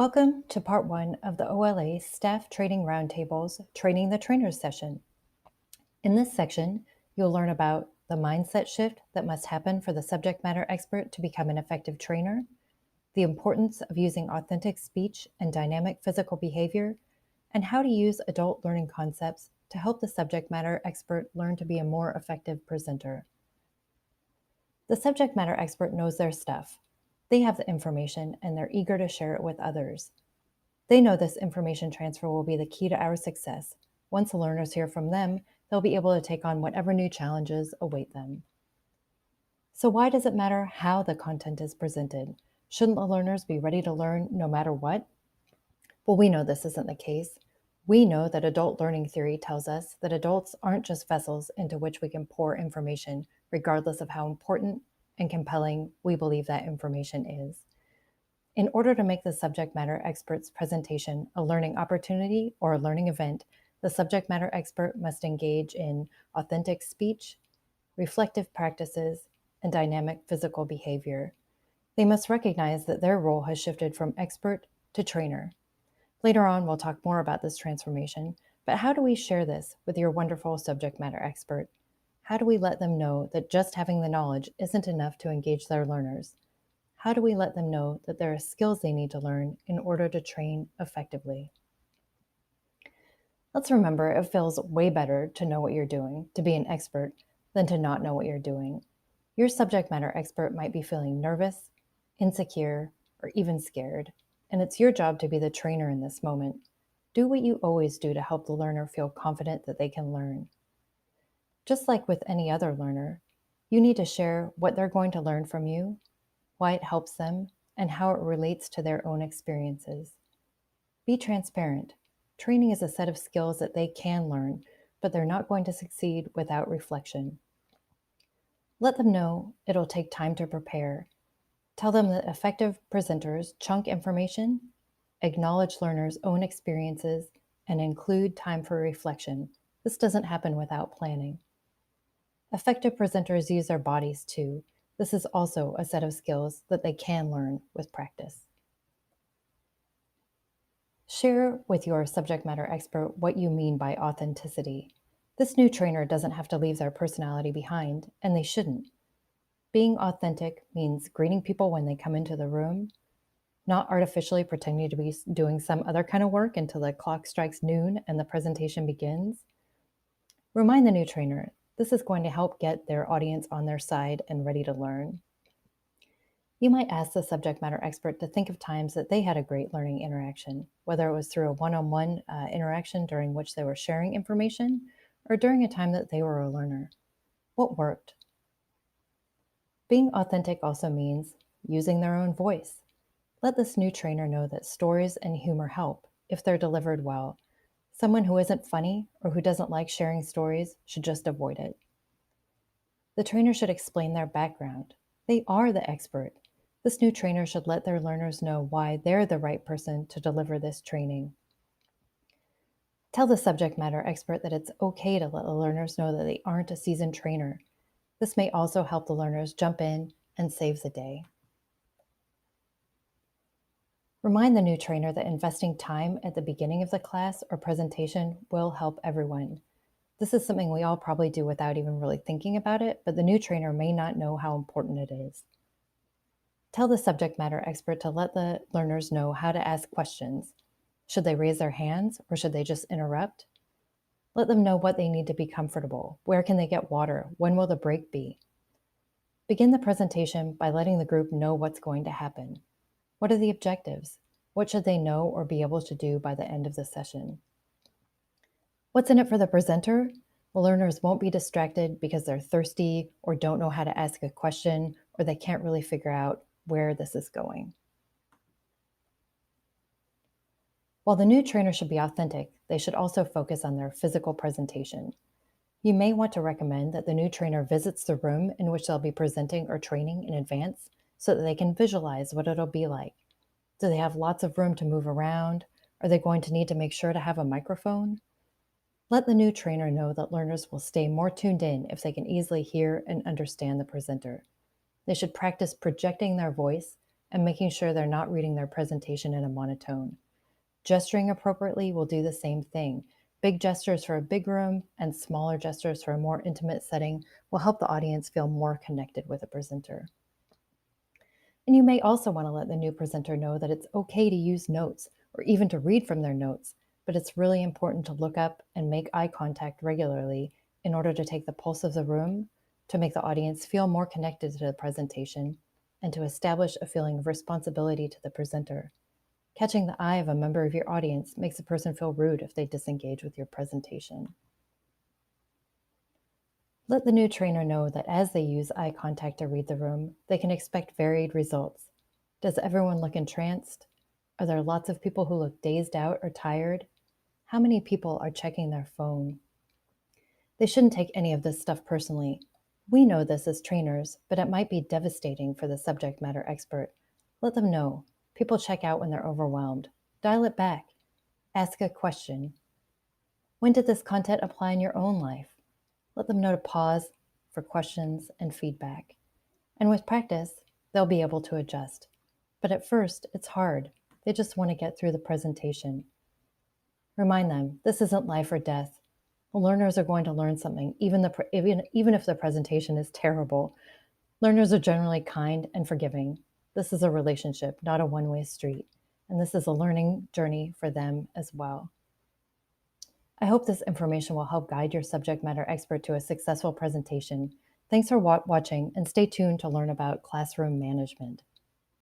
Welcome to part one of the OLA Staff Training Roundtables Training the Trainers session. In this section, you'll learn about the mindset shift that must happen for the subject matter expert to become an effective trainer, the importance of using authentic speech and dynamic physical behavior, and how to use adult learning concepts to help the subject matter expert learn to be a more effective presenter. The subject matter expert knows their stuff. They have the information and they're eager to share it with others. They know this information transfer will be the key to our success. Once the learners hear from them, they'll be able to take on whatever new challenges await them. So why does it matter how the content is presented? Shouldn't the learners be ready to learn no matter what? Well, we know this isn't the case. We know that adult learning theory tells us that adults aren't just vessels into which we can pour information, regardless of how important and compelling we believe that information is. In order to make the subject matter expert's presentation a learning opportunity or a learning event, the subject matter expert must engage in authentic speech, reflective practices, and dynamic physical behavior. They must recognize that their role has shifted from expert to trainer. Later on, we'll talk more about this transformation, but how do we share this with your wonderful subject matter expert? How do we let them know that just having the knowledge isn't enough to engage their learners? How do we let them know that there are skills they need to learn in order to train effectively? Let's remember it feels way better to know what you're doing, to be an expert, than to not know what you're doing. Your subject matter expert might be feeling nervous, insecure, or even scared, and it's your job to be the trainer in this moment. Do what you always do to help the learner feel confident that they can learn. Just like with any other learner, you need to share what they're going to learn from you, why it helps them, and how it relates to their own experiences. Be transparent. Training is a set of skills that they can learn, but they're not going to succeed without reflection. Let them know it'll take time to prepare. Tell them that effective presenters chunk information, acknowledge learners' own experiences, and include time for reflection. This doesn't happen without planning. Effective presenters use their bodies too. This is also a set of skills that they can learn with practice. Share with your subject matter expert what you mean by authenticity. This new trainer doesn't have to leave their personality behind, and they shouldn't. Being authentic means greeting people when they come into the room, not artificially pretending to be doing some other kind of work until the clock strikes noon and the presentation begins. Remind the new trainer this is going to help get their audience on their side and ready to learn. You might ask the subject matter expert to think of times that they had a great learning interaction, whether it was through a one-on-one interaction during which they were sharing information or during a time that they were a learner. What worked? Being authentic also means using their own voice. Let this new trainer know that stories and humor help if they're delivered well. Someone who isn't funny or who doesn't like sharing stories should just avoid it. The trainer should explain their background. They are the expert. This new trainer should let their learners know why they're the right person to deliver this training. Tell the subject matter expert that it's okay to let the learners know that they aren't a seasoned trainer. This may also help the learners jump in and save the day. Remind the new trainer that investing time at the beginning of the class or presentation will help everyone. This is something we all probably do without even really thinking about it, but the new trainer may not know how important it is. Tell the subject matter expert to let the learners know how to ask questions. Should they raise their hands or should they just interrupt? Let them know what they need to be comfortable. Where can they get water? When will the break be? Begin the presentation by letting the group know what's going to happen. What are the objectives? What should they know or be able to do by the end of the session? What's in it for the presenter? The learners won't be distracted because they're thirsty or don't know how to ask a question or they can't really figure out where this is going. While the new trainer should be authentic, they should also focus on their physical presentation. You may want to recommend that the new trainer visits the room in which they'll be presenting or training in advance so that they can visualize what it'll be like. Do they have lots of room to move around? Are they going to need to make sure to have a microphone? Let the new trainer know that learners will stay more tuned in if they can easily hear and understand the presenter. They should practice projecting their voice and making sure they're not reading their presentation in a monotone. Gesturing appropriately will do the same thing. Big gestures for a big room and smaller gestures for a more intimate setting will help the audience feel more connected with the presenter. And you may also want to let the new presenter know that it's okay to use notes or even to read from their notes, but it's really important to look up and make eye contact regularly in order to take the pulse of the room, to make the audience feel more connected to the presentation, and to establish a feeling of responsibility to the presenter. Catching the eye of a member of your audience makes a person feel rude if they disengage with your presentation. Let the new trainer know that as they use eye contact to read the room, they can expect varied results. Does everyone look entranced? Are there lots of people who look dazed out or tired? How many people are checking their phone? They shouldn't take any of this stuff personally. We know this as trainers, but it might be devastating for the subject matter expert. Let them know. People check out when they're overwhelmed. Dial it back. Ask a question. When did this content apply in your own life? Let them know to pause for questions and feedback. And with practice, they'll be able to adjust. But at first, it's hard. They just want to get through the presentation. Remind them, this isn't life or death. The learners are going to learn something, even if the presentation is terrible. Learners are generally kind and forgiving. This is a relationship, not a one-way street. And this is a learning journey for them as well. I hope this information will help guide your subject matter expert to a successful presentation. Thanks for watching, and stay tuned to learn about classroom management.